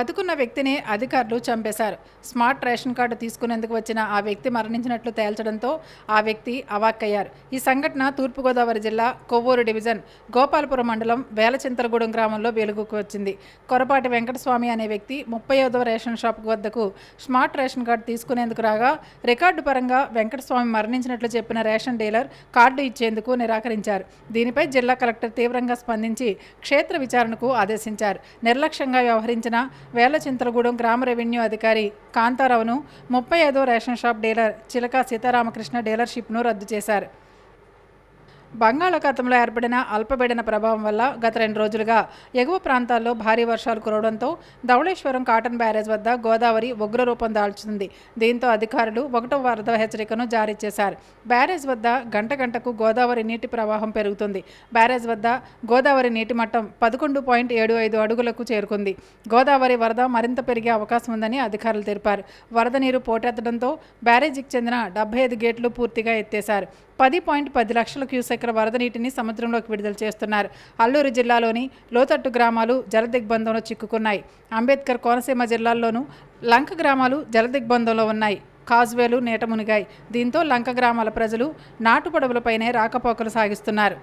బతుకున్న వ్యక్తిని అధికారులు చంపేశారు. స్మార్ట్ రేషన్ కార్డు తీసుకునేందుకు వచ్చిన ఆ వ్యక్తి మరణించినట్లు తేల్చడంతో ఆ వ్యక్తి అవాక్కయ్యారు. ఈ సంఘటన తూర్పుగోదావరి జిల్లా కొవ్వూరు డివిజన్ గోపాలపురం మండలం వేలచింతలగూడెం గ్రామంలో వెలుగుకు వచ్చింది. కొరపాటి వెంకటస్వామి అనే వ్యక్తి 35వ రేషన్ షాప్ వద్దకు స్మార్ట్ రేషన్ కార్డు తీసుకునేందుకు రాగా రికార్డు పరంగా వెంకటస్వామి మరణించినట్లు చెప్పిన రేషన్ డీలర్ కార్డు ఇచ్చేందుకు నిరాకరించారు. దీనిపై జిల్లా కలెక్టర్ తీవ్రంగా స్పందించి క్షేత్ర విచారణకు ఆదేశించారు. నిర్లక్ష్యంగా వ్యవహరించిన వేలచింతలగూడెం గ్రామ రెవెన్యూ అధికారి కాంతారావును 35వ రేషన్ షాప్ డీలర్ చిలక సీతారామకృష్ణ డీలర్షిప్ను రద్దు చేశారు. బంగాళాఖాతంలో ఏర్పడిన అల్పపీడన ప్రభావం వల్ల గత 2 రోజులుగా ఎగువ ప్రాంతాల్లో భారీ వర్షాలు కురవడంతో ధవళేశ్వరం కాటన్ బ్యారేజ్ వద్ద గోదావరి ఉగ్రరూపం దాల్చుతుంది. దీంతో అధికారులు 1వ వరద హెచ్చరికను జారీ చేశారు. బ్యారేజ్ వద్ద గంటకు గోదావరి నీటి ప్రవాహం పెరుగుతుంది. బ్యారేజ్ వద్ద గోదావరి నీటి మట్టం 11.75 అడుగులకు చేరుకుంది. గోదావరి వరద మరింత పెరిగే అవకాశం ఉందని అధికారులు తెలిపారు. వరద నీరు పోటెత్తడంతో బ్యారేజీకి చెందిన 75 గేట్లు పూర్తిగా ఎత్తేశారు. 10.10 లక్షల క్యూసెక్ల వరద నీటిని సముద్రంలోకి విడుదల చేస్తున్నారు. అల్లూరు జిల్లాలోని లోతట్టు గ్రామాలు జలదిగ్బంధంలో చిక్కుకున్నాయి. అంబేద్కర్ కోనసీమ జిల్లాల్లోనూ లంక గ్రామాలు జలదిగ్బంధంలో ఉన్నాయి. కాజ్వేలు నీట మునిగాయి. దీంతో లంక గ్రామాల ప్రజలు నాటుపడవలపైనే రాకపోకలు సాగిస్తున్నారు.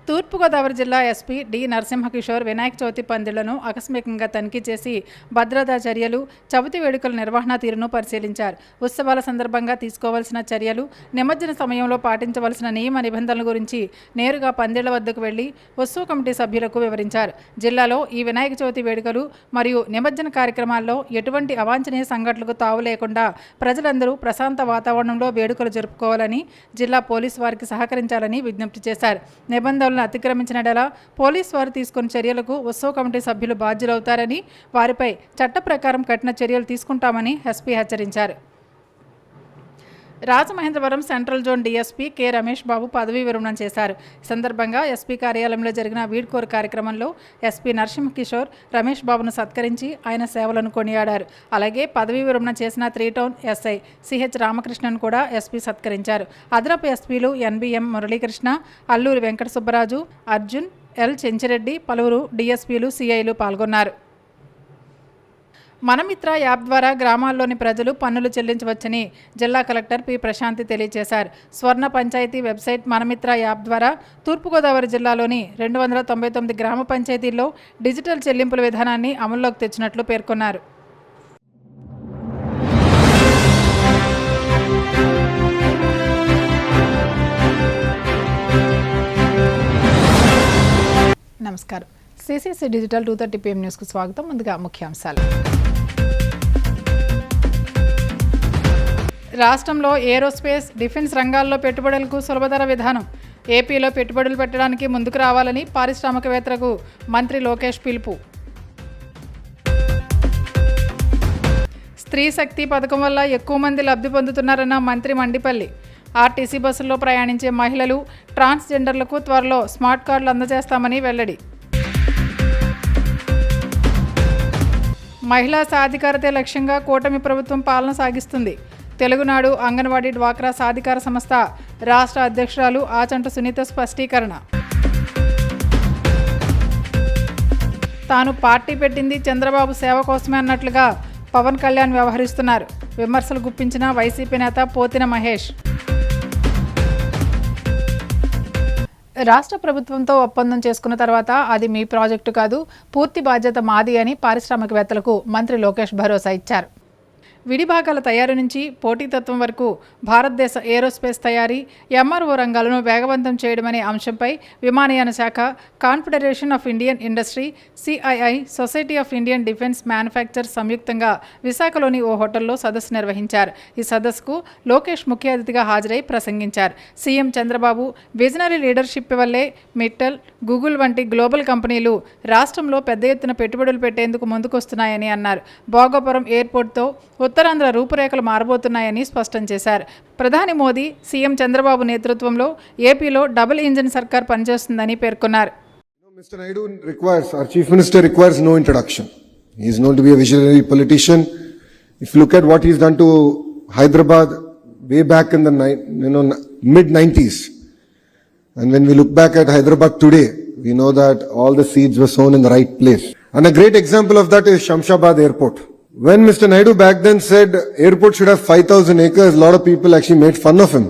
తూర్పుగోదావరి జిల్లా ఎస్పీ డి నరసింహకిషోర్ వినాయక చవితి పందిళ్లను ఆకస్మికంగా తనిఖీ చేసి భద్రతా చర్యలు, చవితి వేడుకల నిర్వహణ తీరును పరిశీలించారు. ఉత్సవాల సందర్భంగా తీసుకోవాల్సిన చర్యలు, నిమజ్జన సమయంలో పాటించవలసిన నియమ నిబంధనల గురించి నేరుగా పందిళ్ల వద్దకు వెళ్లి ఉత్సవ కమిటీ సభ్యులకు వివరించారు. జిల్లాలో ఈ వినాయక చవితి వేడుకలు మరియు నిమజ్జన కార్యక్రమాల్లో ఎటువంటి అవాంఛనీయ సంఘటనలకు తావు లేకుండా ప్రజలందరూ ప్రశాంత వాతావరణంలో వేడుకలు జరుపుకోవాలని, జిల్లా పోలీసు వారికి సహకరించాలని విజ్ఞప్తి చేశారు. నిబంధనలు అతిక్రమించినడలా పోలీసు వారు తీసుకున్న చర్యలకు ఉత్సవ కమిటీ సభ్యులు బాధ్యులవుతారని, వారిపై చట్ట ప్రకారం కఠిన చర్యలు తీసుకుంటామని ఎస్పీ హెచ్చరించారు. Rajamahendravaram central zone DSP K Ramesh Babu పదవీ విరమణ చేశారు. ఈ సందర్భంగా ఎస్పీ కార్యాలయంలో జరిగిన వీడ్కోరు కార్యక్రమంలో ఎస్పీ నరసింహకిషోర్ రమేష్ బాబును సత్కరించి ఆయన సేవలను కొనియాడారు. అలాగే పదవీ విరమణ చేసిన 3 టౌన్ ఎస్ఐ సిహెచ్ రామకృష్ణను కూడా ఎస్పీ సత్కరించారు. అదనపు ఎస్పీలు ఎన్బిఎం మురళీకృష్ణ, అల్లూరి వెంకట సుబ్బరాజు, అర్జున్, ఎల్ చెంచిరెడ్డి, పలువురు డీఎస్పీలు, సిఐలు పాల్గొన్నారు. మనమిత్ర యాప్ ద్వారా గ్రామాల్లోని ప్రజలు పన్నులు చెల్లించవచ్చని జిల్లా కలెక్టర్ పి ప్రశాంతి తెలియజేశారు. స్వర్ణ పంచాయతీ వెబ్సైట్ మనమిత్ర యాప్ ద్వారా తూర్పుగోదావరి జిల్లాలోని 299 గ్రామ పంచాయతీల్లో డిజిటల్ చెల్లింపుల విధానాన్ని అమల్లోకి తెచ్చినట్లు పేర్కొన్నారు. నమస్కారం. సిసిసి డిజిటల్ 230 PM న్యూస్కు స్వాగతం. ముందుగా ముఖ్యాంశాలు. రాష్ట్రంలో ఏరోస్పేస్, డిఫెన్స్ రంగాల్లో పెట్టుబడులకు సులభతర విధానం. ఏపీలో పెట్టుబడులు పెట్టడానికి ముందుకు రావాలని పారిశ్రామికవేత్తలకు మంత్రి లోకేష్ పిలుపు. స్త్రీ శక్తి పథకం వల్ల ఎక్కువ మంది లబ్ధి పొందుతున్నారన్న మంత్రి మండిపల్లి. ఆర్టీసీ బస్సుల్లో ప్రయాణించే మహిళలు, ట్రాన్స్జెండర్లకు త్వరలో స్మార్ట్ కార్డులు అందజేస్తామని వెల్లడి. మహిళా సాధికారతే లక్ష్యంగా కూటమి ప్రభుత్వం పాలన సాగిస్తుంది. తెలుగునాడు అంగన్వాడీ డ్వాక్రా సాధికార సంస్థ రాష్ట్ర అధ్యక్షురాలు ఆచంట సునీత స్పష్టీకరణ. తాను పార్టీ పెట్టింది చంద్రబాబు సేవ కోసమే అన్నట్లుగా పవన్ కళ్యాణ్ వ్యవహరిస్తున్నారు. విమర్శలు గుప్పించిన వైసీపీ నేత పోతిన మహేష్. రాష్ట్ర ప్రభుత్వంతో ఒప్పందం చేసుకున్న తర్వాత అది మీ ప్రాజెక్టు కాదు, పూర్తి బాధ్యత మాది అని పారిశ్రామికవేత్తలకు మంత్రి లోకేష్ భరోసా ఇచ్చారు. విడిభాగాల తయారీ నుంచి పోటీతత్వం వరకు భారతదేశ ఏరోస్పేస్ తయారీ, ఎంఆర్ఓ రంగాలను వేగవంతం చేయడమనే అంశంపై విమానయాన శాఖ, confederation of Indian industry, CII, society of Indian defence manufacture సంయుక్తంగా విశాఖలోని ఓ హోటల్లో సదస్సు నిర్వహించారు. ఈ సదస్సుకు లోకేష్ ముఖ్య అతిథిగా హాజరై ప్రసంగించారు. సీఎం చంద్రబాబు విజనరీ లీడర్షిప్ వల్లే మిట్టల్, గూగుల్ వంటి గ్లోబల్ కంపెనీలు రాష్ట్రంలో పెద్ద ఎత్తున పెట్టుబడులు పెట్టేందుకు ముందుకొస్తున్నాయని అన్నారు. భోగాపురం ఎయిర్పోర్ట్తో ఉత్తరాంధ్ర రూపురేఖలు మారబోతున్నాయని స్పష్టం చేశారు. ప్రధాని మోదీ, సీఎం చంద్రబాబు నేతృత్వంలో ఏపీలో డబుల్ ఇంజిన్ సర్కార్ పనిచేస్తుందని పేర్కొన్నారు. Mr. Naidu our Chief Minister requires no introduction. He is known to be a visionary politician. If you look at what he's done to Hyderabad way back in the mid-90s, and when we look back at Hyderabad today, we know that all the seeds were sown in the right place. And a great example of that is Shamshabad Airport. When Mr. Naidu back then said airport should have 5,000 acres, a lot of people actually made fun of him.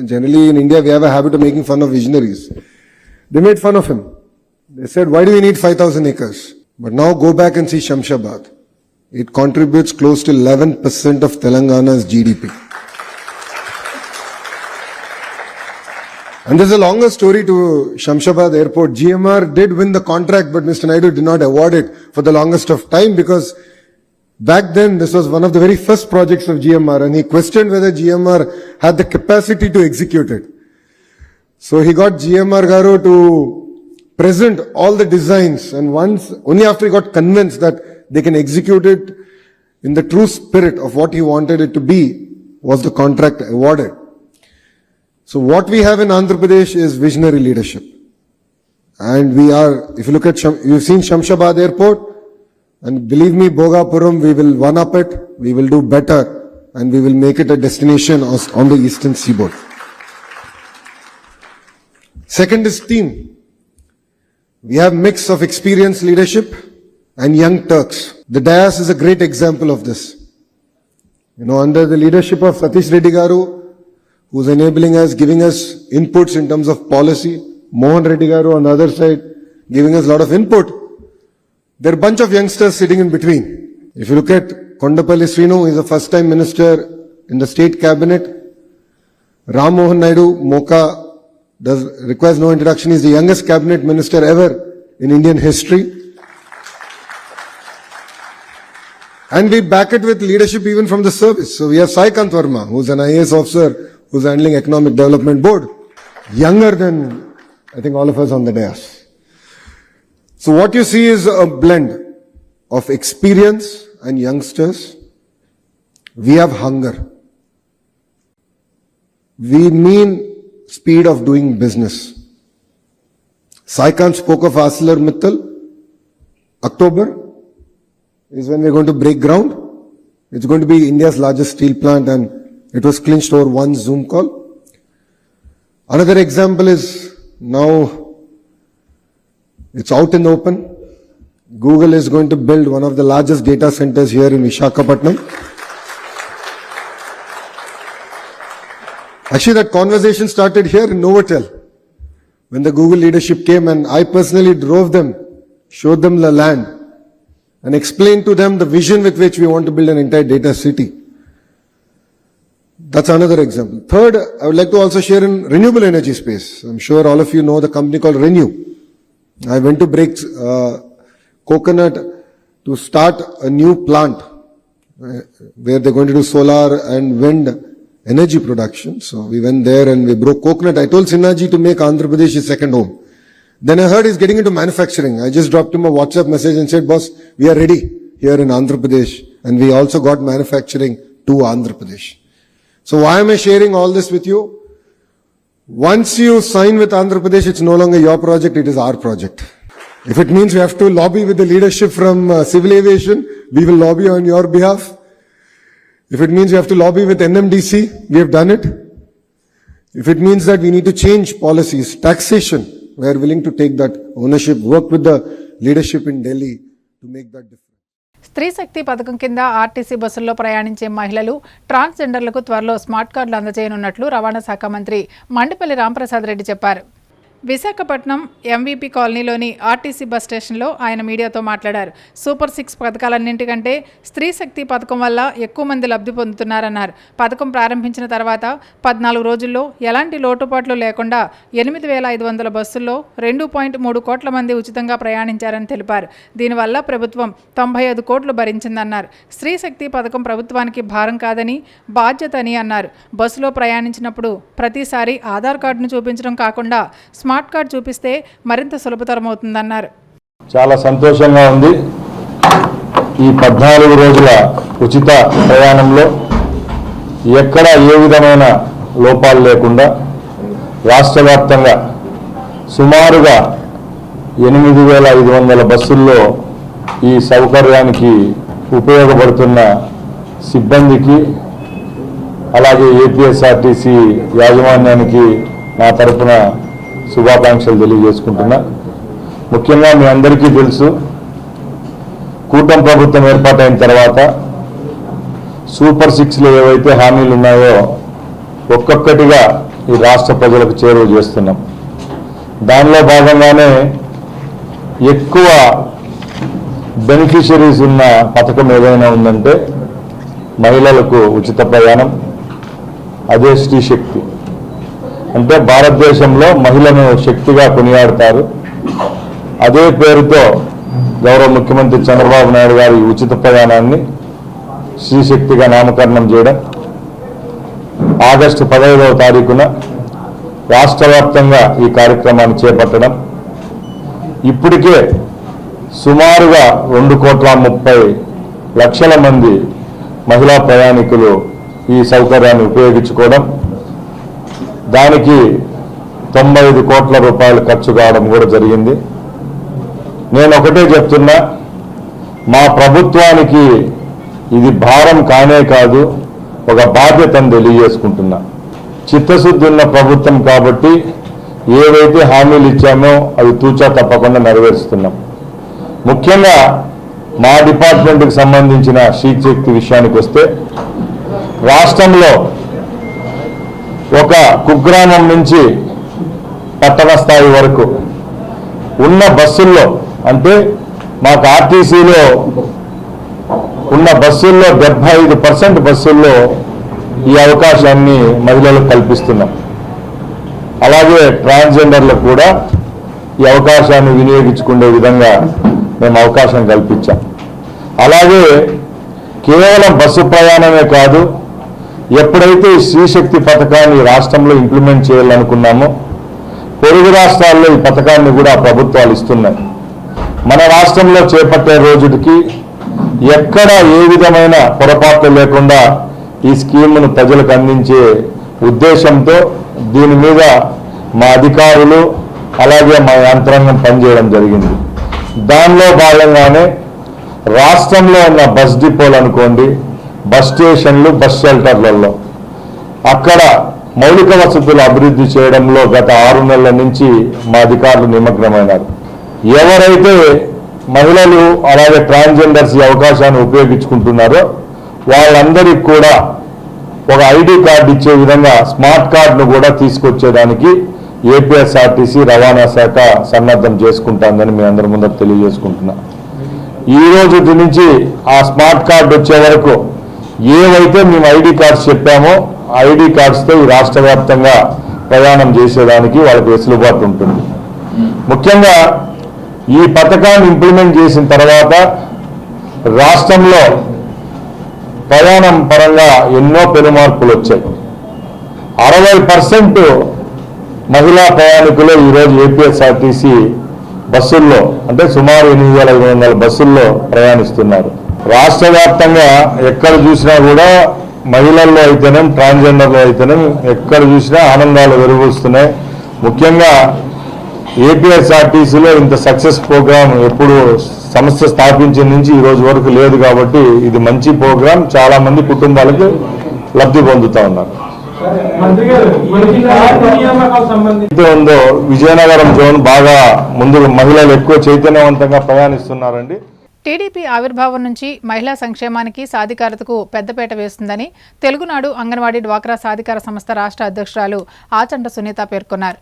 Generally in India we have a habit of making fun of visionaries. They made fun of him. They said, why do we need 5,000 acres? But now go back and see Shamshabad. It contributes close to 11% of Telangana's GDP. And there's a longer story to Shamshabad Airport. GMR did win the contract, but Mr. Naidu did not award it for the longest of time because back then this was one of the very first projects of GMR and he questioned whether GMR had the capacity to execute it. So he got GMR Garu to present all the designs and only after he got convinced that they can execute it in the true spirit of what he wanted it to be, was the contract awarded. So what we have in Andhra Pradesh is visionary leadership. And we are, if you look at, you've seen Shamshabad Airport, and believe me, Bhogapuram, we will one up it, we will do better, and we will make it a destination on the eastern seaboard. Second is team. We have mix of experienced leadership and young Turks. The Dayas is a great example of this. Under the leadership of Satish Reddy Garu, who's enabling us, giving us inputs in terms of policy. Mohan Reddy Garu on the other side, giving us a lot of input. There are a bunch of youngsters sitting in between. If you look at Kondapalli Srinu, he's a first-time minister in the state cabinet. Ram Mohan Naidu, Mocha, requires no introduction. He's the youngest cabinet minister ever in Indian history. And we back it with leadership even from the service. So we have Sai Kant Verma, who's an IAS officer, who's handling Economic Development Board, younger than, I think, all of us on the dais. So what you see is a blend of experience and youngsters. We have hunger. We mean speed of doing business. Sai Kant spoke of ArcelorMittal. October is when we're going to break ground. It's going to be India's largest steel plant and it was clinched over one Zoom call. Another example is now it's out in the open. Google is going to build one of the largest data centers here in Visakhapatnam. Actually, that conversation started here in Novotel when the Google leadership came and I personally drove them, showed them the land and explained to them the vision with which we want to build an entire data city. That's another example. Third, I would like to also share in renewable energy space. I'm sure all of you know the company called Renew. I went to break coconut to start a new plant where they're going to do solar and wind energy production. So we went there and we broke coconut. I told Sinhaji to make Andhra Pradesh his second home. Then I heard he's getting into manufacturing. I just dropped him a WhatsApp message and said, boss, we are ready here in Andhra Pradesh. And we also got manufacturing to Andhra Pradesh. So why am I sharing all this with you? Once you sign with Andhra Pradesh, it's no longer your project, it is our project. If it means we have to lobby with the leadership from civil aviation, we will lobby on your behalf. If it means we have to lobby with NMDC, we have done it. If it means that we need to change policies, taxation, we are willing to take that ownership, work with the leadership in Delhi to make that difference. స్త్రీ శక్తి పథకం కింద RTC బస్సుల్లో ప్రయాణించే మహిళలు ట్రాన్స్జెండర్లకు త్వరలో smart కార్డులు అందజేయనున్నట్లు రవాణా శాఖ మంత్రి మండిపల్లి రాంప్రసాద్ రెడ్డి చెప్పారు. విశాఖపట్నం ఎంవీపీ కాలనీలోని ఆర్టీసీ బస్ స్టేషన్లో ఆయన మీడియాతో మాట్లాడారు. సూపర్ 6 పథకాలన్నింటికంటే స్త్రీ శక్తి పథకం వల్ల ఎక్కువ మంది లబ్ధి పొందుతున్నారన్నారు. పథకం ప్రారంభించిన తర్వాత 14 రోజుల్లో ఎలాంటి లోటుపాట్లు లేకుండా 8,500 బస్సుల్లో 2.3 కోట్ల మంది ఉచితంగా ప్రయాణించారని తెలిపారు. దీనివల్ల ప్రభుత్వం 95 కోట్లు భరించిందన్నారు. స్త్రీ శక్తి పథకం ప్రభుత్వానికి భారం కాదని, బాధ్యత అని అన్నారు. బస్సులో ప్రయాణించినప్పుడు ప్రతిసారి ఆధార్ కార్డును చూపించడం కాకుండా స్మార్ట్ కార్డ్ చూపిస్తే మరింత సులభతరం అవుతుందన్నారు. చాలా సంతోషంగా ఉంది. ఈ 14 రోజుల ఉచిత ప్రయాణంలో ఎక్కడ ఏ విధమైన లోపాలు లేకుండా రాష్ట్ర వ్యాప్తంగా సుమారుగా 8,500 బస్సుల్లో ఈ సౌకర్యానికి ఉపయోగపడుతున్న సిబ్బందికి అలాగే ఏపీఎస్ఆర్టీసీ యాజమాన్యానికి నా తరఫున శుభాకాంక్షలు తెలియజేసుకుంటున్నా. ముఖ్యంగా మీ అందరికీ తెలుసు, కూటమి ప్రభుత్వం ఏర్పాటైన తర్వాత సూపర్ 6లో ఏవైతే హామీలు ఉన్నాయో ఒక్కొక్కటిగా ఈ రాష్ట్ర ప్రజలకు చేరువ చేస్తున్నాం. దానిలో భాగంగానే ఎక్కువ బెనిఫిషరీస్ ఉన్న పథకం ఏదైనా ఉందంటే మహిళలకు ఉచిత ప్రయాణం, అదే స్త్రీ శక్తి. అంటే భారతదేశంలో మహిళను శక్తిగా కొనియాడతారు. అదే పేరుతో గౌరవ ముఖ్యమంత్రి చంద్రబాబు నాయుడు గారు ఈ ఉచిత ప్రయాణాన్ని స్త్రీ శక్తిగా నామకరణం చేయడం, ఆగస్టు 15వ తారీఖున రాష్ట్ర వ్యాప్తంగా ఈ కార్యక్రమాన్ని చేపట్టడం, ఇప్పటికే సుమారుగా 2,30,00,000 మంది మహిళా ప్రయాణికులు ఈ సౌకర్యాన్ని ఉపయోగించుకోవడం, దానికి 95 కోట్ల రూపాయలు ఖర్చు కావడం కూడా జరిగింది. నేను ఒకటే చెప్తున్నా, మా ప్రభుత్వానికి ఇది భారం కానే కాదు, ఒక బాధ్యతను తెలియజేసుకుంటున్నా. చిత్తశుద్ధి ఉన్న ప్రభుత్వం కాబట్టి ఏవైతే హామీలు ఇచ్చామో అవి తూచా తప్పకుండా నెరవేరుస్తున్నాం. ముఖ్యంగా మా డిపార్ట్మెంట్కి సంబంధించిన స్త్రీ శక్తి విషయానికి వస్తే రాష్ట్రంలో ఒక కుగ్రామం నుంచి పట్టణ స్థాయి వరకు ఉన్న బస్సుల్లో, అంటే మాకు ఆర్టీసీలో ఉన్న బస్సుల్లో 75% బస్సుల్లో ఈ అవకాశాన్ని మహిళలకు కల్పిస్తున్నాం. అలాగే ట్రాన్స్జెండర్లకు కూడా ఈ అవకాశాన్ని వినియోగించుకునే విధంగా మేము అవకాశం కల్పించాం. అలాగే కేవలం బస్సు ప్రయాణమే కాదు, ఎప్పుడైతే ఈ స్త్రీశక్తి పథకాన్ని రాష్ట్రంలో ఇంప్లిమెంట్ చేయాలనుకున్నామో పొరుగు రాష్ట్రాల్లో ఈ పథకాన్ని కూడా ప్రభుత్వాలు ఇస్తున్నాయి. మన రాష్ట్రంలో చేపట్టే రోజుకి ఎక్కడ ఏ విధమైన పొరపాట్లు లేకుండా ఈ స్కీమ్ను ప్రజలకు అందించే ఉద్దేశంతో దీని మీద మా అధికారులు అలాగే మా యంత్రాంగం పనిచేయడం జరిగింది. దానిలో భాగంగానే రాష్ట్రంలో ఉన్న బస్ డిపోలు అనుకోండి, బస్ స్టేషన్లు, బస్ షెల్టర్లలో అక్కడ మౌలిక వసతులు అభివృద్ధి చేయడంలో గత 6 నెలల నుంచి మా అధికారులు నిమగ్నమైనారు. ఎవరైతే మహిళలు అలాగే ట్రాన్స్జెండర్స్ ఈ అవకాశాన్ని ఉపయోగించుకుంటున్నారో వాళ్ళందరికీ కూడా ఒక ఐడి కార్డు ఇచ్చే విధంగా స్మార్ట్ కార్డును కూడా తీసుకొచ్చేదానికి ఏపీఎస్ఆర్టీసీ రవాణా శాఖ సన్నద్ధం చేసుకుంటుందని మీ అందరి ముందర తెలియజేసుకుంటున్నా. ఈ రోజు నుంచి ఆ స్మార్ట్ కార్డు వచ్చే వరకు ఏవైతే మేము ఐడి కార్డ్స్ చెప్పామో ఐడి కార్డ్స్తో ఈ రాష్ట్ర వ్యాప్తంగా ప్రయాణం చేసేదానికి వాళ్ళకి వెసులుబాటు ఉంటుంది. ముఖ్యంగా ఈ పథకాన్ని ఇంప్లిమెంట్ చేసిన తర్వాత రాష్ట్రంలో ప్రయాణం పరంగా ఎన్నో పెనుమార్పులు వచ్చాయి. 60% మహిళా ప్రయాణికులు ఈరోజు ఏపీఎస్ఆర్టీసీ బస్సుల్లో, అంటే సుమారు 8,500 బస్సుల్లో ప్రయాణిస్తున్నారు. రాష్ట్ర వ్యాప్తంగా ఎక్కడ చూసినా కూడా మహిళల్లో అయితేనే, ట్రాన్స్జెండర్లో అయితేనే ఎక్కడ చూసినా ఆనందాలు వెలువరుస్తున్నాయి. ముఖ్యంగా ఏపీఎస్ఆర్టీసీలో ఇంత సక్సెస్ ప్రోగ్రామ్ ఎప్పుడు సంస్థ స్థాపించిన నుంచి ఈ రోజు వరకు లేదు కాబట్టి ఇది మంచి ప్రోగ్రాం, చాలా మంది కుటుంబాలకు లబ్ధి పొందుతా ఉన్నారు. ఉందో విజయనగరం జోన్ బాగా ముందు మహిళలు ఎక్కువ చైతన్యవంతంగా ప్రయాణిస్తున్నారండి. టీడీపీ ఆవిర్భావం నుంచి మహిళా సంక్షేమానికి సాధికారతకు పెద్దపీట వేస్తుందని తెలుగునాడు అంగన్వాడీ డ్వాక్రా సాధికార సంస్థ రాష్ట్ర అధ్యక్షురాలు ఆచంట సునీత పేర్కొన్నారు.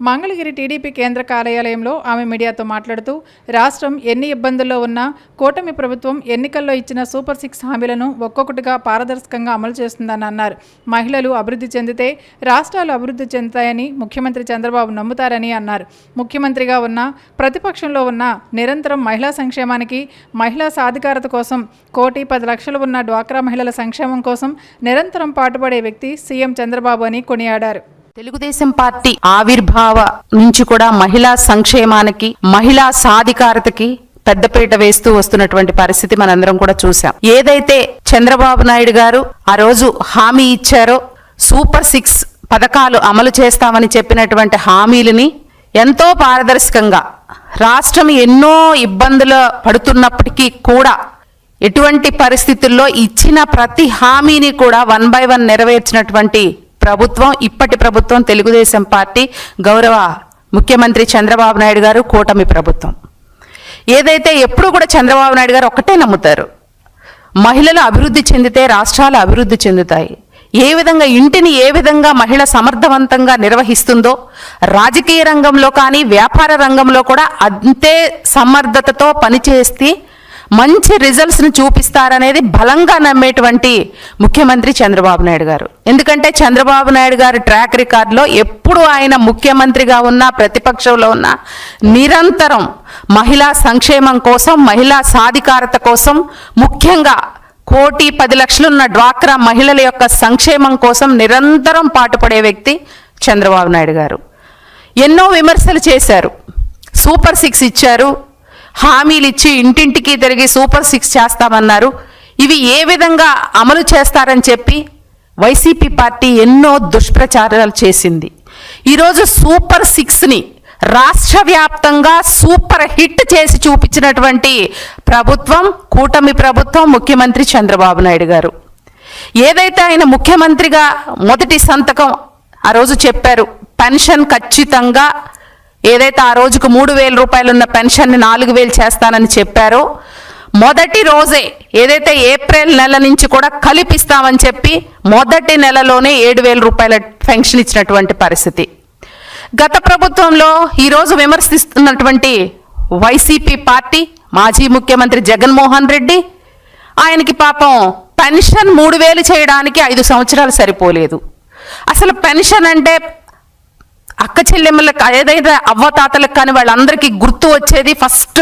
మంగళగిరి టీడీపీ కేంద్ర కార్యాలయంలో ఆమె మీడియాతో మాట్లాడుతూ రాష్ట్రం ఎన్ని ఇబ్బందుల్లో ఉన్నా కూటమి ప్రభుత్వం ఎన్నికల్లో ఇచ్చిన సూపర్ 6 హామీలను ఒక్కొక్కటిగా పారదర్శకంగా అమలు చేస్తుందని అన్నారు. మహిళలు అభివృద్ధి చెందితే రాష్ట్రాలు అభివృద్ధి చెందుతాయని ముఖ్యమంత్రి చంద్రబాబు నమ్ముతారని అన్నారు. ముఖ్యమంత్రిగా ఉన్న ప్రతిపక్షంలో ఉన్న నిరంతరం మహిళా సంక్షేమానికి, మహిళా సాధికారత కోసం 1,10,00,000 ఉన్న డ్వాక్రా మహిళల సంక్షేమం కోసం నిరంతరం పాటుపడే వ్యక్తి సీఎం చంద్రబాబు అని కొనియాడారు. తెలుగుదేశం పార్టీ ఆవిర్భావ నుంచి కూడా మహిళా సంక్షేమానికి, మహిళా సాధికారతకి పెద్దపీట వేస్తూ వస్తున్నటువంటి పరిస్థితి మనందరం కూడా చూసాం. ఏదైతే చంద్రబాబు నాయుడు గారు ఆ రోజు హామీ ఇచ్చారో సూపర్ 6 పథకాలు అమలు చేస్తామని చెప్పినటువంటి హామీలని ఎంతో పారదర్శకంగా, రాష్ట్రం ఎన్నో ఇబ్బందులు పడుతున్నప్పటికీ కూడా ఎటువంటి పరిస్థితుల్లో ఇచ్చిన ప్రతి హామీని కూడా 1 by 1 నెరవేర్చినటువంటి ప్రభుత్వం ఇప్పటి ప్రభుత్వం తెలుగుదేశం పార్టీ, గౌరవ ముఖ్యమంత్రి చంద్రబాబు నాయుడు గారు, కూటమి ప్రభుత్వం. ఏదైతే ఎప్పుడు కూడా చంద్రబాబు నాయుడు గారు ఒక్కటే నమ్ముతారు, మహిళలు అభివృద్ధి చెందితే రాష్ట్రాలు అభివృద్ధి చెందుతాయి. ఏ విధంగా ఇంటిని ఏ విధంగా మహిళ సమర్థవంతంగా నిర్వహిస్తుందో రాజకీయ రంగంలో కానీ వ్యాపార రంగంలో కూడా అంతే సమర్థతతో పనిచేస్తే మంచి రిజల్ట్స్ని చూపిస్తారనేది బలంగా నమ్మేటువంటి ముఖ్యమంత్రి చంద్రబాబు నాయుడు గారు. ఎందుకంటే చంద్రబాబు నాయుడు గారి ట్రాక్ రికార్డులో ఎప్పుడు ఆయన ముఖ్యమంత్రిగా ఉన్నా ప్రతిపక్షంలో ఉన్నా నిరంతరం మహిళా సంక్షేమం కోసం, మహిళా సాధికారత కోసం, ముఖ్యంగా 1,10,00,000 ఉన్న డ్వాక్రా మహిళల యొక్క సంక్షేమం కోసం నిరంతరం పాటుపడే వ్యక్తి చంద్రబాబు నాయుడు గారు. ఎన్నో విమర్శలు చేశారు, సూపర్ 6 ఇచ్చారు, హామీలు ఇచ్చి ఇంటింటికి తిరిగి సూపర్ 6 చేస్తామన్నారు. ఇవి ఏ విధంగా అమలు చేస్తారని చెప్పి వైసీపీ పార్టీ ఎన్నో దుష్ప్రచారాలు చేసింది. ఈరోజు సూపర్ 6ని రాష్ట్ర వ్యాప్తంగా సూపర్ హిట్ చేసి చూపించినటువంటి ప్రభుత్వం కూటమి ప్రభుత్వం, ముఖ్యమంత్రి చంద్రబాబు నాయుడు గారు. ఏదైతే ఆయన ముఖ్యమంత్రిగా మొదటి సంతకం ఆ రోజు చెప్పారు, పెన్షన్ ఖచ్చితంగా ఏదైతే ఆ రోజుకు 3,000 రూపాయలు ఉన్న పెన్షన్ని 4,000 చేస్తానని చెప్పారో మొదటి రోజే ఏదైతే ఏప్రిల్ నెల నుంచి కూడా కలిపిస్తామని చెప్పి మొదటి నెలలోనే 7,000 రూపాయల పెన్షన్ ఇచ్చినటువంటి పరిస్థితి. గత ప్రభుత్వంలో ఈరోజు విమర్శిస్తున్నటువంటి వైసీపీ పార్టీ మాజీ ముఖ్యమంత్రి జగన్మోహన్ రెడ్డి, ఆయనకి పాపం పెన్షన్ 3,000 చేయడానికి 5 సంవత్సరాలు సరిపోలేదు. అసలు పెన్షన్ అంటే అక్క చెల్లెమ్మలకు ఏదైతే అవ్వతాతలకు కానీ వాళ్ళందరికీ గుర్తు వచ్చేది ఫస్ట్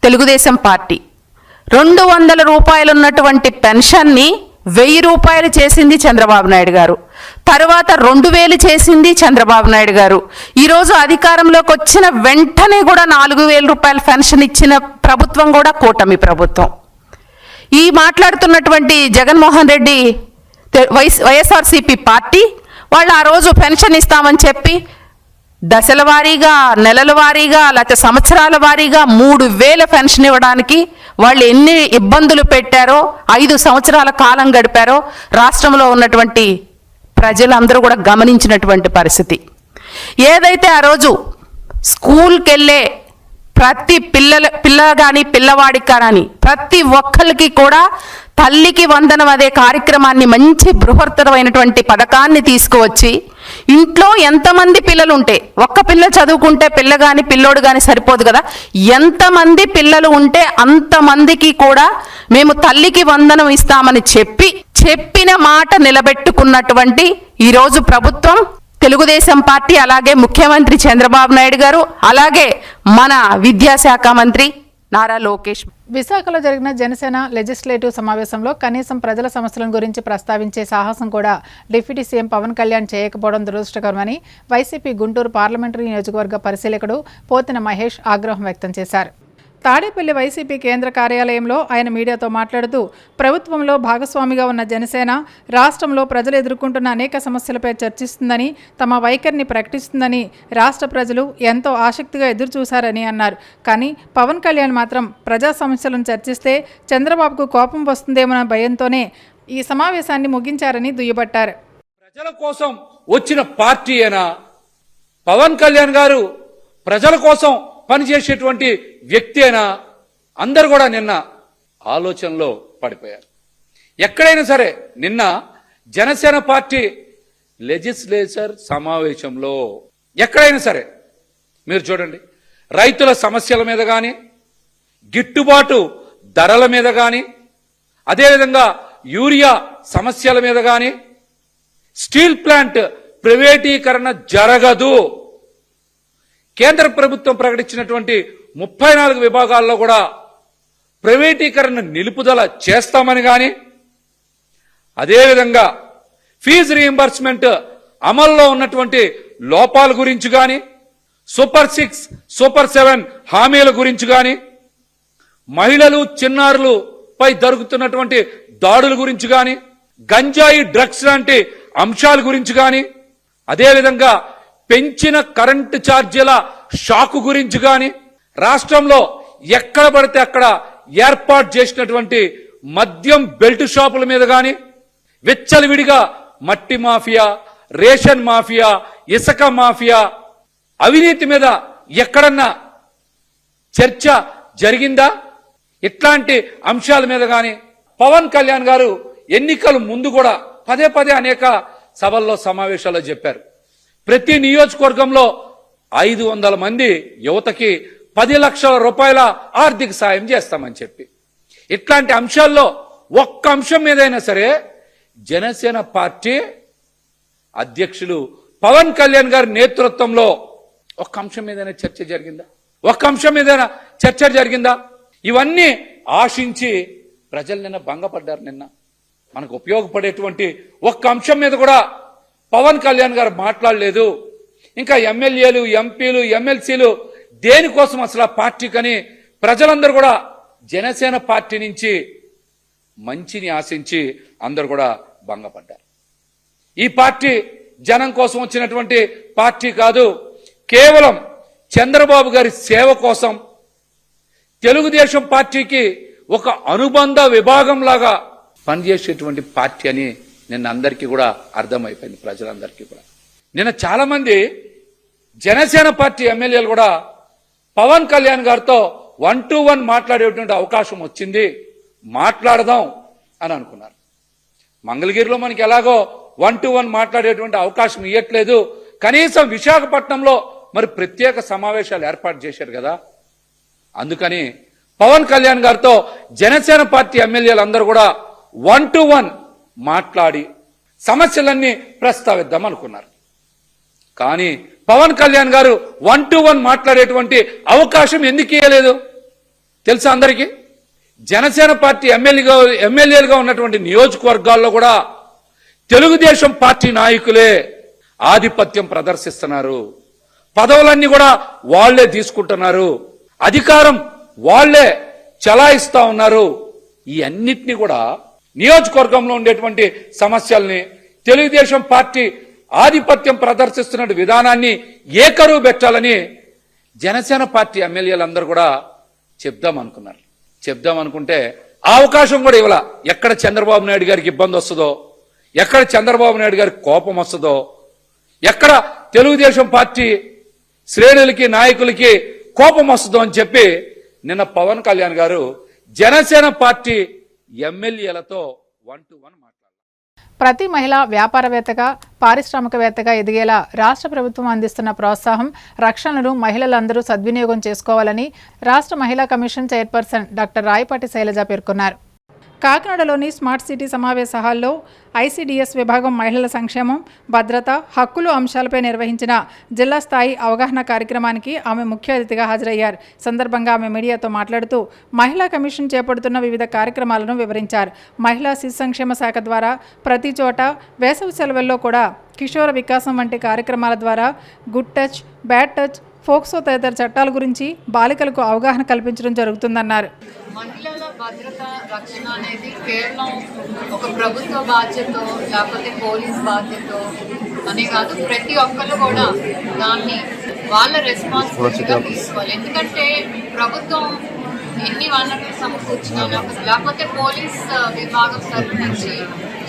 తెలుగుదేశం పార్టీ. 200 రూపాయలు ఉన్నటువంటి పెన్షన్ని 1,000 రూపాయలు చేసింది చంద్రబాబు నాయుడు గారు. తర్వాత 2,000 చేసింది చంద్రబాబు నాయుడు గారు. ఈరోజు అధికారంలోకి వచ్చిన వెంటనే కూడా 4,000 రూపాయల పెన్షన్ ఇచ్చిన ప్రభుత్వం కూడా కూటమి ప్రభుత్వం. ఈ మాట్లాడుతున్నటువంటి జగన్మోహన్ రెడ్డి వైఎస్ఆర్సీపీ పార్టీ వాళ్ళు ఆ రోజు పెన్షన్ ఇస్తామని చెప్పి దశల వారీగా, నెలల వారీగా, లేకపోతే సంవత్సరాల వారీగా 3,000 పెన్షన్ ఇవ్వడానికి వాళ్ళు ఎన్ని ఇబ్బందులు పెట్టారో, 5 సంవత్సరాల కాలం గడిపారో రాష్ట్రంలో ఉన్నటువంటి ప్రజలందరూ కూడా గమనించినటువంటి పరిస్థితి. ఏదైతే ఆ రోజు స్కూల్కి వెళ్ళే ప్రతి పిల్ల కానీ పిల్లవాడికి కానీ ప్రతి ఒక్కరికి కూడా తల్లికి వందనం అదే కార్యక్రమాన్ని మంచి బృహత్తరమైనటువంటి పథకాన్ని తీసుకువచ్చి ఇంట్లో ఎంతమంది పిల్లలు ఉంటే, ఒక్క పిల్ల చదువుకుంటే పిల్ల కానీ పిల్లోడు కానీ సరిపోదు కదా, ఎంతమంది పిల్లలు ఉంటే అంతమందికి కూడా మేము తల్లికి వందనం ఇస్తామని చెప్పిన మాట నిలబెట్టుకున్నటువంటి ఈరోజు ప్రభుత్వం తెలుగుదేశం పార్టీ, అలాగే ముఖ్యమంత్రి చంద్రబాబు నాయుడు గారు, అలాగే మన విద్యాశాఖ మంత్రి నారా లోకేష్. విశాఖలో జరిగిన జనసేన లెజిస్లేటివ్ సమావేశంలో కనీసం ప్రజల సమస్యల గురించి ప్రస్తావించే సాహసం కూడా డిప్యూటీ సీఎం పవన్ కళ్యాణ్ చేయకపోవడం దురదృష్టకరమని వైసీపీ గుంటూరు పార్లమెంటరీ నియోజకవర్గ పరిశీలకుడు పోతిన మహేష్ ఆగ్రహం వ్యక్తం చేశారు. తాడేపల్లి వైసీపీ కేంద్ర కార్యాలయంలో ఆయన మీడియాతో మాట్లాడుతూ ప్రభుత్వంలో భాగస్వామిగా ఉన్న జనసేన రాష్ట్రంలో ప్రజలు ఎదుర్కొంటున్న అనేక సమస్యలపై చర్చిస్తుందని, తమ వైఖరిని ప్రకటిస్తుందని రాష్ట్ర ప్రజలు ఎంతో ఆసక్తిగా ఎదురుచూశారని అన్నారు. కానీ పవన్ కళ్యాణ్ మాత్రం ప్రజా సమస్యలను చర్చిస్తే చంద్రబాబుకు కోపం వస్తుందేమన్న భయంతోనే ఈ సమావేశాన్ని ముగించారని దుయ్యబట్టారు. ప్రజల కోసం వచ్చిన పార్టీ అయినా పవన్ కళ్యాణ్ గారు ప్రజల కోసం పనిచేసేటువంటి వ్యక్తి అయినా అందరు కూడా నిన్న ఆలోచనలో పడిపోయారు. ఎక్కడైనా సరే నిన్న జనసేన పార్టీ లెజిస్లేచర్ సమావేశంలో ఎక్కడైనా సరే మీరు చూడండి, రైతుల సమస్యల మీద కానీ, గిట్టుబాటు ధరల మీద కానీ, అదేవిధంగా యూరియా సమస్యల మీద కానీ, స్టీల్ ప్లాంట్ ప్రైవేటీకరణ జరగదు, కేంద్ర ప్రభుత్వం ప్రకటించినటువంటి 34 విభాగాల్లో కూడా ప్రైవేటీకరణ నిలుపుదల చేస్తామని కానీ, అదేవిధంగా ఫీజు రీయింబర్స్మెంట్ అమల్లో ఉన్నటువంటి లోపాల గురించి కానీ, సూపర్ 6, సూపర్ 7 హామీల గురించి కానీ, మహిళలు చిన్నారులు పై జరుగుతున్నటువంటి దాడుల గురించి కానీ, గంజాయి డ్రగ్స్ లాంటి అంశాల గురించి కానీ, అదేవిధంగా పెంచిన కరెంటు ఛార్జీల షాకు గురించి కానీ, రాష్ట్రంలో ఎక్కడ పడితే అక్కడ ఏర్పాటు చేసినటువంటి మద్యం బెల్ట్ షాపుల మీద కానీ, విచ్చలవిడిగా మట్టి మాఫియా, రేషన్ మాఫియా, ఇసుక మాఫియా, అవినీతి మీద ఎక్కడన్నా చర్చ జరిగిందా? ఇట్లాంటి అంశాల మీద కానీ పవన్ కళ్యాణ్ గారు ఎన్నికల ముందు కూడా పదే పదే అనేక సభల్లో సమావేశాల్లో చెప్పారు, ప్రతి నియోజకవర్గంలో 500 మంది యువతకి 10 లక్షల రూపాయల ఆర్థిక సాయం చేస్తామని చెప్పి. ఇట్లాంటి అంశాల్లో ఒక్క అంశం మీదైనా సరే జనసేన పార్టీ అధ్యక్షులు పవన్ కళ్యాణ్ గారి నేతృత్వంలో ఒక్క అంశం మీదైనా చర్చ జరిగిందా? ఒక్క అంశం మీదైనా చర్చ జరిగిందా? ఇవన్నీ ఆశించి ప్రజలు నిన్న భంగపడ్డారు. నిన్న మనకు ఉపయోగపడేటువంటి ఒక్క అంశం మీద కూడా పవన్ కళ్యాణ్ గారు మాట్లాడలేదు. ఇంకా ఎమ్మెల్యేలు, ఎంపీలు, ఎమ్మెల్సీలు దేనికోసం అసలు ఆ పార్టీకని ప్రజలందరూ కూడా జనసేన పార్టీ నుంచి మంచిని ఆశించి అందరూ కూడా భంగపడ్డారు. ఈ పార్టీ జనం కోసం వచ్చినటువంటి పార్టీ కాదు, కేవలం చంద్రబాబు గారి సేవ కోసం తెలుగుదేశం పార్టీకి ఒక అనుబంధ విభాగం లాగా పనిచేసేటువంటి పార్టీ అని నిన్న అందరికీ కూడా అర్థమైపోయింది, ప్రజలందరికీ కూడా. నిన్న చాలా మంది జనసేన పార్టీ ఎమ్మెల్యేలు కూడా పవన్ కళ్యాణ్ గారితో 1-to-1 మాట్లాడేటువంటి అవకాశం వచ్చింది, మాట్లాడదాం అని అనుకున్నారు. మంగళగిరిలో మనకి ఎలాగో 1-to-1 మాట్లాడేటువంటి అవకాశం ఇవ్వట్లేదు, కనీసం విశాఖపట్నంలో మరి ప్రత్యేక సమావేశాలు ఏర్పాటు చేశారు కదా. అందుకని పవన్ కళ్యాణ్ గారితో జనసేన పార్టీ ఎమ్మెల్యేలు అందరూ కూడా 1-to-1 మాట్లాడి సమస్యలన్నీ ప్రస్తావిద్దాం అనుకున్నారు. కానీ పవన్ కళ్యాణ్ గారు 1-to-1 మాట్లాడేటువంటి అవకాశం ఎందుకు ఇవ్వలేదు తెలుసా అందరికీ? జనసేన పార్టీ ఎమ్మెల్యేలుగా ఉన్నటువంటి నియోజకవర్గాల్లో కూడా తెలుగుదేశం పార్టీ నాయకులే ఆధిపత్యం ప్రదర్శిస్తున్నారు, పదవులన్నీ కూడా వాళ్లే తీసుకుంటున్నారు, అధికారం వాళ్లే చలాయిస్తా ఉన్నారు. ఈ అన్నిటినీ కూడా నియోజకవర్గంలో ఉండేటువంటి సమస్యల్ని, తెలుగుదేశం పార్టీ ఆధిపత్యం ప్రదర్శిస్తున్న విధానాన్ని ఏకరువు పెట్టాలని జనసేన పార్టీ ఎమ్మెల్యేలందరూ కూడా చెప్దాం అనుకుంటే ఆ అవకాశం కూడా ఇవ్వాల. ఎక్కడ చంద్రబాబు నాయుడు గారికి ఇబ్బంది వస్తుందో, ఎక్కడ చంద్రబాబు నాయుడు గారికి కోపం వస్తుందో, ఎక్కడ తెలుగుదేశం పార్టీ శ్రేణులకి నాయకులకి కోపం వస్తుందో అని చెప్పి నిన్న పవన్ కళ్యాణ్ గారు జనసేన పార్టీ ఎమ్మెల్యేలతో 1-to-1 మాట్లాడారు. ప్రతి మహిళ వ్యాపారవేత్తగా, పారిశ్రామికవేత్తగా ఎదిగేలా రాష్ట్ర ప్రభుత్వం అందిస్తున్న ప్రోత్సాహం, రక్షణను మహిళలందరూ సద్వినియోగం చేసుకోవాలని రాష్ట్ర మహిళా commission chairperson doctor Rayapati Sailaja పేర్కొన్నారు. కాకినాడలోని స్మార్ట్ సిటీ సమావేశ హాల్లో ఐసీడీఎస్ విభాగం మహిళల సంక్షేమం, భద్రత, హక్కులు అంశాలపై నిర్వహించిన జిల్లా స్థాయి అవగాహన కార్యక్రమానికి ఆమె ముఖ్య అతిథిగా హాజరయ్యారు. సందర్భంగా ఆమె మీడియాతో మాట్లాడుతూ మహిళా కమిషన్ చేపడుతున్న వివిధ కార్యక్రమాలను వివరించారు. మహిళా శిశు సంక్షేమ శాఖ ద్వారా ప్రతి చోట వేసవి సెలవుల్లో కూడా కిషోర వికాసం వంటి కార్యక్రమాల ద్వారా good touch, bad touch, POCSO తదితర చట్టాల గురించి బాలికలకు అవగాహన కల్పించడం జరుగుతుందన్నారు. మహిళల భద్రత, రక్షణ అనేది కేవలం ఒక ప్రభుత్వ బాధ్యత లేకపోతే పోలీస్ బాధ్యత అనే కాదు, ప్రతి ఒక్కరు కూడా దాన్ని వాళ్ళ రెస్పాన్సిబిలిటీగా తీసుకోవాలి. ఎందుకంటే ప్రభుత్వం ఎన్ని వనరులు సమకూర్చినా లేకపోతే పోలీస్ విభాగం తరఫు నుంచి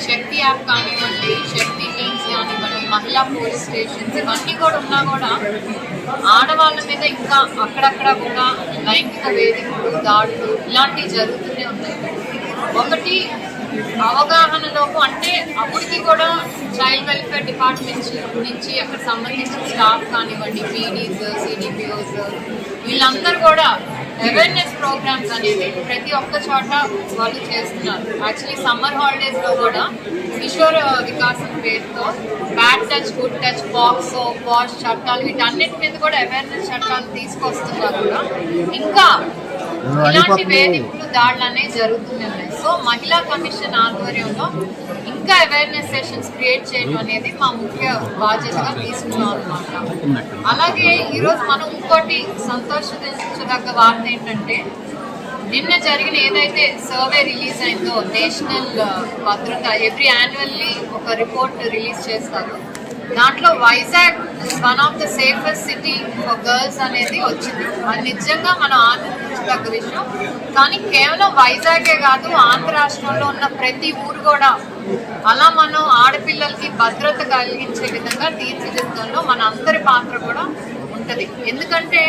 శక్తి యాప్ కానివ్వండి, శక్తి టీమ్స్ కానివ్వండి, మహిళా పోలీస్ స్టేషన్స్ ఇవన్నీ కూడా ఉన్నా కూడా ఆడవాళ్ళ మీద ఇంకా అక్కడక్కడ కూడా లైంగిక వేధింపులు, దాడులు ఇలాంటివి జరుగుతూనే ఉన్నాయి. ఒకటి అవగాహన లోపు, అంటే అప్పటికి కూడా చైల్డ్ వెల్ఫేర్ డిపార్ట్మెంట్ నుంచి అక్కడ సంబంధించిన స్టాఫ్ కానివ్వండి, పీడీస్, సిడిపిఓస్ వీళ్ళందరూ కూడా అవేర్నెస్ ప్రోగ్రామ్స్ అనేది ప్రతి ఒక్క చోట వాళ్ళు చేస్తున్నారు. యాక్చువల్లీ సమ్మర్ హాలిడేస్లో కూడా కిషోర వికాసం పేరుతో bad touch, good touch, POCSO, wash చట్టాలు వీటన్నిటి మీద కూడా అవేర్నెస్ చట్టాలు తీసుకొస్తున్నారు కూడా. ఇంకా ఇలాంటి వేధింపులు, దాడులు అనేవి జరుగుతూనే ఉన్నాయి. సో మహిళా కమిషన్ ఆధ్వర్యంలో ఇంకా అవేర్నెస్ సెషన్స్ క్రియేట్ చేయడం అనేది మా ముఖ్య బాధ్యతగా తీసుకున్నాం అన్నమాట. అలాగే ఈరోజు మనం ఇంకోటి సంతోషించదగ్గ వార్త ఏంటంటే, నిన్న జరిగిన ఏదైతే సర్వే రిలీజ్ అయిందో, నేషనల్ భద్రత ఎవ్రీ యాన్యువల్లీ ఒక రిపోర్ట్ రిలీజ్ చేస్తారు. దాంట్లో Vizag one of the safest city for girls అనేది వచ్చింది. అది నిజంగా మనం ఆనందించదగ్గ విషయం. కానీ కేవలం వైజాగే కాదు, ఆంధ్ర రాష్ట్రంలో ఉన్న ప్రతి ఊరు కూడా అలా మనం ఆడపిల్లలకి భద్రత కలిగించే విధంగా తీర్చిదిద్దడంలో మన అందరి పాత్ర కూడా ఉంటది. ఎందుకంటే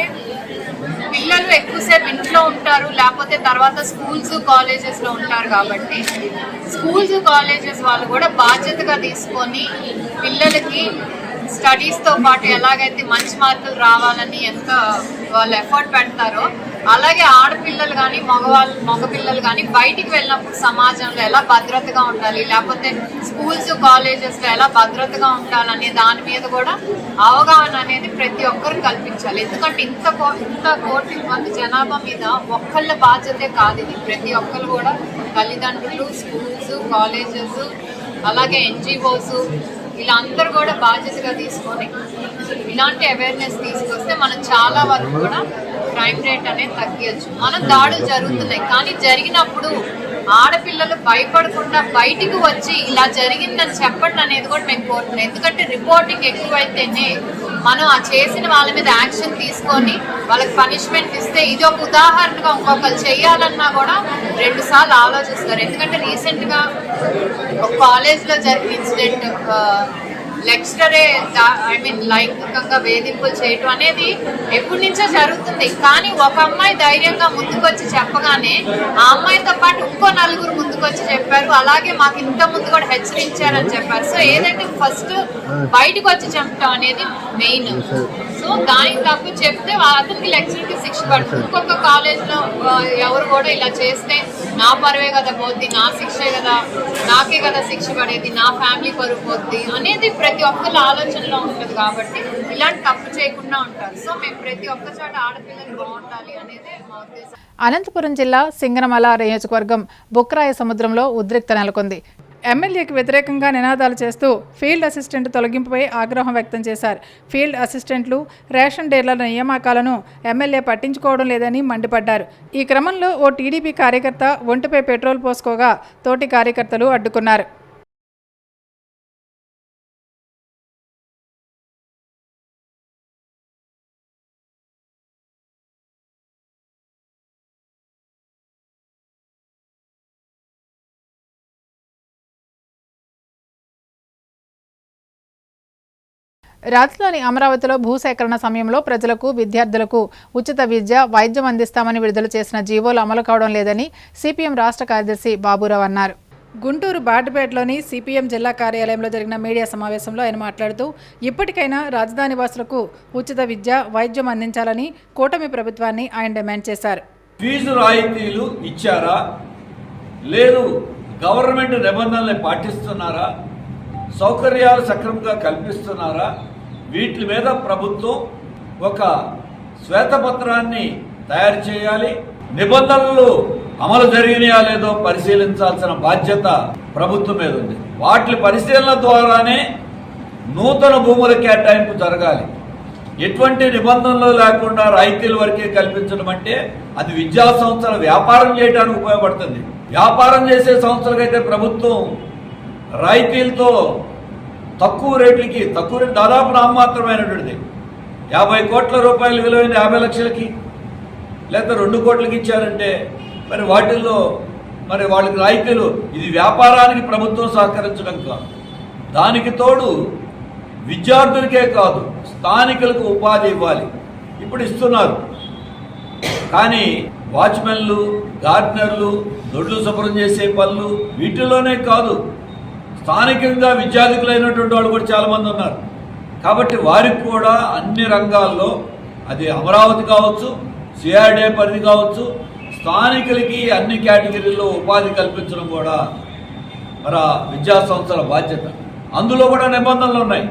పిల్లలు ఎక్కువసేపు ఇంట్లో ఉంటారు, లేకపోతే తర్వాత స్కూల్స్ కాలేజెస్ లో ఉంటారు. కాబట్టి స్కూల్స్ కాలేజెస్ వాళ్ళు కూడా బాధ్యతగా తీసుకొని పిల్లలకి స్టడీస్ తో పాటు ఎలాగైతే మంచి మార్కులు రావాలని ఎంత వాళ్ళు ఎఫర్ట్ పెడతారో, అలాగే ఆడపిల్లలు కానీ మగపిల్లలు కానీ బయటికి వెళ్ళినప్పుడు సమాజంలో ఎలా భద్రతగా ఉండాలి, లేకపోతే స్కూల్స్ కాలేజెస్ లో ఎలా భద్రతగా ఉండాలనే దాని మీద కూడా అవగాహన అనేది ప్రతి ఒక్కరు కల్పించాలి. ఎందుకంటే ఇంత కోటి మంది జనాభా మీద ఒక్కళ్ళ బాధ్యతే కాదు ఇది. ప్రతి ఒక్కరు కూడా తల్లిదండ్రులు, స్కూల్స్, కాలేజెస్, అలాగే NGOs ఇలా అందరూ కూడా బాధ్యతగా తీసుకొని ఇలాంటి అవేర్నెస్ తీసుకొస్తే మనం చాలా వరకు కూడా క్రైమ్ రేట్ అనేది తగ్గించచ్చు. మనం దాడులు జరుగుతున్నాయి, కానీ జరిగినప్పుడు ఆడపిల్లలు భయపడకుండా బయటికి వచ్చి ఇలా జరిగిందని చెప్పండి అనేది కూడా మేము కోరుతున్నాం. ఎందుకంటే రిపోర్టింగ్ ఎక్కువైతేనే మనం ఆ చేసిన వాళ్ళ మీద యాక్షన్ తీసుకొని వాళ్ళకి పనిష్మెంట్ ఇస్తే, ఇది ఒక ఉదాహరణగా ఇంకొకరు చేయాలన్నా కూడా 2 సార్లు ఆలోచిస్తారు. ఎందుకంటే రీసెంట్గా ఒక కాలేజ్లో జరిగిన ఇన్సిడెంట్, లెక్చరరే లైంగికంగా వేధింపులు చేయటం అనేది ఎప్పటి నుంచో జరుగుతుంది. కానీ ఒక అమ్మాయి ధైర్యంగా ముందుకొచ్చి చెప్పగానే ఆ అమ్మాయితో పాటు ఇంకో 4 ముందుకొచ్చి చెప్పారు, అలాగే మాకు ఇంత ముందు కూడా హెచ్చరించారని చెప్పారు. సో ఏదైతే ఫస్ట్ బయటకు వచ్చి చెప్పడం అనేది మెయిన్. సో దానికి తప్పు చెప్తే అతనికి లెక్చర్కి శిక్ష పడుతుంది. ఇంకొక కాలేజ్లో ఎవరు కూడా ఇలా చేస్తే నా పరువే కదా పోద్ది, నా శిక్షే కదా, నాకే కదా శిక్ష పడేది, నా ఫ్యామిలీ పరువు పోద్ది అనేది ప్రతి ఒక్కరి ఆలోచనలో ఉంటుంది. కాబట్టి ఇలాంటి తప్పు చేయకుండా ఉంటారు. సో మేము ప్రతి ఒక్క చోట ఆడపిల్లలు బాగుండాలి అనేది మా ఉద్దేశం. అనంతపురం జిల్లా సింగనమల నియోజకవర్గం బుక్రాయ సముద్రంలో ఉద్రిక్త నెలకొంది. ఎమ్మెల్యేకి వ్యతిరేకంగా నినాదాలు చేస్తూ ఫీల్డ్ అసిస్టెంట్ తొలగింపుపై ఆగ్రహం వ్యక్తం చేశారు. ఫీల్డ్ అసిస్టెంట్లు, రేషన్ డీలర్ల నియామకాలను ఎమ్మెల్యే పట్టించుకోవడం లేదని మండిపడ్డారు. ఈ క్రమంలో ఓ టీడీపీ కార్యకర్త ఒంటిపై పెట్రోల్ పోసుకోగా తోటి కార్యకర్తలు అడ్డుకున్నారు. రాజధాని అమరావతిలో భూసేకరణ సమయంలో ప్రజలకు, విద్యార్థులకు ఉచిత విద్య, వైద్యం అందిస్తామని విడుదల చేసిన జీవోలు అమలు కావడం లేదని సిపిఎం రాష్ట్ర కార్యదర్శి బాబురావు అన్నారు. గుంటూరు బాడ్పేటలోని సిపిఎం జిల్లా కార్యాలయంలో జరిగిన మీడియా సమావేశంలో ఆయన మాట్లాడుతూ, ఇప్పటికైనా రాజధాని వాసులకు ఉచిత విద్య, వైద్యం అందించాలని కూటమి ప్రభుత్వాన్ని ఆయన డిమాండ్ చేశారు. ఫీజు రాయితీలు ఇచ్చారా, లేదు గవర్నమెంట్ నిబంధనల్ని పాటిస్తున్నారా, సౌకర్యాలు సక్రమంగా కల్పిస్తున్నారా, వీటి మీద ప్రభుత్వం ఒక శ్వేతపత్రాన్ని తయారు చేయాలి. నిబంధనలు అమలు జరిగినాయా లేదో పరిశీలించాల్సిన బాధ్యత ప్రభుత్వం మీద ఉంది. వాటి పరిశీలన ద్వారానే నూతన భూముల కేటాయింపు జరగాలి. ఎటువంటి నిబంధనలు లేకుండా రాయితీల వరకే కల్పించడం అంటే అది విద్యా సంస్థల వ్యాపారం చేయడానికి ఉపయోగపడుతుంది. వ్యాపారం చేసే సంస్థలకైతే ప్రభుత్వం రాయితీలతో తక్కువ రేట్లకి, తక్కువ రేటు దాదాపు నామమాత్రమైనటువంటిది 50 కోట్ల రూపాయలు విలువైన 50 లక్షలకి లేదా 2 కోట్లకి ఇచ్చారంటే మరి వాటిల్లో మరి వాళ్ళకి రాయితీలు, ఇది వ్యాపారానికి ప్రభుత్వం సహకరించడం కాదు. దానికి తోడు విద్యార్థులకే కాదు స్థానికులకు ఉపాధి ఇవ్వాలి. ఇప్పుడు ఇస్తున్నారు, కానీ వాచ్మెన్లు, గార్డెనర్లు, దొడ్లు శుభ్రం చేసే పనులు వీటిలోనే కాదు, స్థానికంగా విద్యార్థులైనటువంటి వాళ్ళు కూడా చాలామంది ఉన్నారు. కాబట్టి వారికి కూడా అన్ని రంగాల్లో, అది అమరావతి కావచ్చు, సిఆర్డే పరిధి కావచ్చు, స్థానికులకి అన్ని కేటగిరీల్లో ఉపాధి కల్పించడం కూడా మన విద్యా సంస్థల బాధ్యత. అందులో కూడా నిబంధనలు ఉన్నాయి.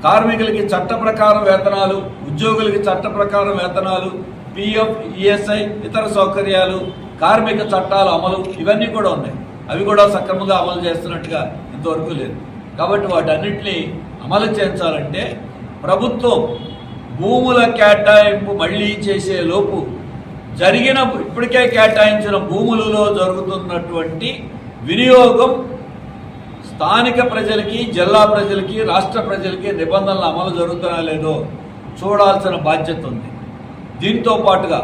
కార్మికులకి చట్ట ప్రకారం వేతనాలు, ఉద్యోగులకి చట్ట ప్రకారం వేతనాలు, పిఎఫ్, ఈఎస్ఐ, ఇతర సౌకర్యాలు, కార్మిక చట్టాల అమలు, ఇవన్నీ కూడా ఉన్నాయి. అవి కూడా సక్రమంగా అమలు చేస్తున్నట్టుగా ఇంతవరకు లేదు. కాబట్టి వాటన్నిటిని అమలు చేయించాలంటే ప్రభుత్వం భూముల కేటాయింపు మళ్లీ చేసే లోపు జరిగిన, ఇప్పటికే కేటాయించిన భూములలో జరుగుతున్నటువంటి వినియోగం స్థానిక ప్రజలకి, జిల్లా ప్రజలకి, రాష్ట్ర ప్రజలకి నిబంధనలు అమలు జరుగుతున్నా లేదో చూడాల్సిన బాధ్యత ఉంది. దీంతో పాటుగా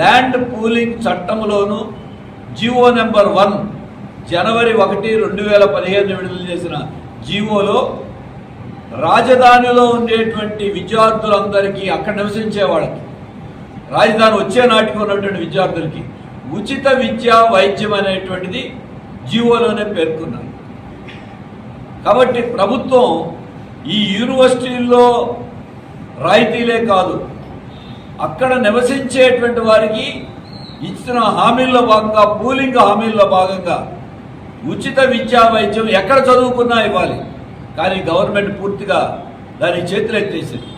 ల్యాండ్ పూలింగ్ చట్టంలోనూ జీవో నెంబర్ 1 జనవరి 1, 2015 విడుదల చేసిన జీవోలో రాజధానిలో ఉండేటువంటి విద్యార్థులందరికీ, అక్కడ నివసించే వాళ్ళకి, రాజధాని వచ్చే నాటికి ఉన్నటువంటి విద్యార్థులకి ఉచిత విద్య వైద్యం అనేటువంటిది జీవోలోనే పేర్కొన్నారు. కాబట్టి ప్రభుత్వం ఈ యూనివర్సిటీల్లో రాయితీలే కాదు, అక్కడ నివసించేటువంటి వారికి ఇచ్చిన హామీల్లో భాగంగా, పూలింగ్ హామీల్లో భాగంగా ఉచిత విద్యా వైద్యం ఎక్కడ చదువుకున్నా ఇవ్వాలి. కానీ గవర్నమెంట్ పూర్తిగా దాని చేతులెత్తేసింది.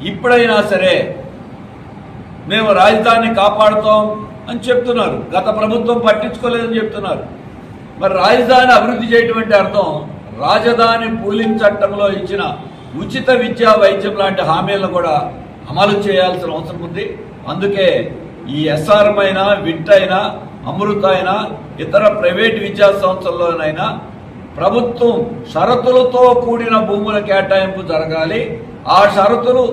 ఇప్పుడైనా సరే మేము రాజధానిని కాపాడుతాం అని చెప్తున్నారు, గత ప్రభుత్వం పట్టించుకోలేదని చెప్తున్నారు. మరి రాజధాని అభివృద్ధి చేయటం అర్థం రాజధాని పూలింగ్ చట్టంలో ఇచ్చిన ఉచిత విద్యా వైద్యం లాంటి హామీలను కూడా అమలు చేయాల్సిన అవసరం ఉంది. అందుకే ఈ ఎస్ఆర్ఎం అయినా, విట్ అయినా, అమృత అయినా, ఇతర ప్రైవేట్ విద్యా సంస్థల్లోనైనా ప్రభుత్వం షరతులతో కూడిన భూముల కేటాయింపు జరగాలి. ఆ షరతులు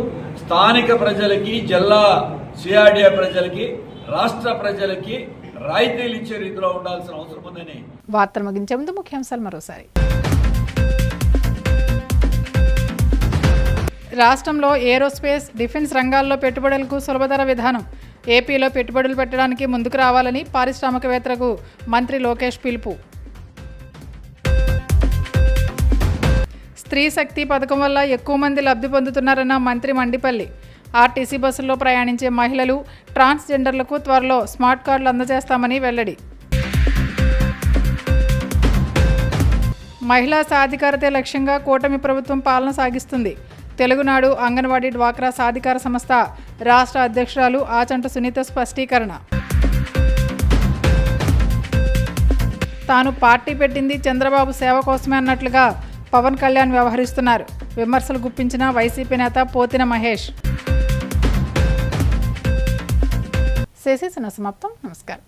స్థానిక ప్రజలకి, జిల్లా సిఆర్డీఏ ప్రజలకి, రాష్ట్ర ప్రజలకి రాయితీలు ఇచ్చే రీతిలో ఉండాల్సిన అవసరం ఉందని. వార్తలు ముగించే ముందు ముఖ్యాంశాలు మరోసారి. రాష్ట్రంలో ఏరోస్పేస్, డిఫెన్స్ రంగాల్లో పెట్టుబడులకు సులభతర విధానం. ఏపీలో పెట్టుబడులు పెట్టడానికి ముందుకు రావాలని పారిశ్రామికవేత్తలకు మంత్రి లోకేష్ పిలుపు. స్త్రీ శక్తి పథకం వల్ల ఎక్కువ మంది లబ్ధి పొందుతున్నారన్న మంత్రి మండిపల్లి. ఆర్టీసీ బస్సుల్లో ప్రయాణించే మహిళలు, ట్రాన్స్జెండర్లకు త్వరలో స్మార్ట్ కార్డులు అందజేస్తామని వెల్లడి. మహిళా సాధికారతే లక్ష్యంగా కూటమి ప్రభుత్వం పాలన సాగిస్తుంది. తెలుగునాడు అంగన్వాడీ డ్వాక్రా సాధికార సంస్థ రాష్ట్ర అధ్యక్షురాలు ఆచంట సునీత స్పష్టీకరణ. తాను పార్టీ పెట్టింది చంద్రబాబు సేవ కోసమే అన్నట్లుగా పవన్ కళ్యాణ్ వ్యవహరిస్తున్నారు. విమర్శలు గుప్పించిన వైసీపీ నేత పోతిన మహేష్. శేషేసిన సమాప్తం. నమస్కారం.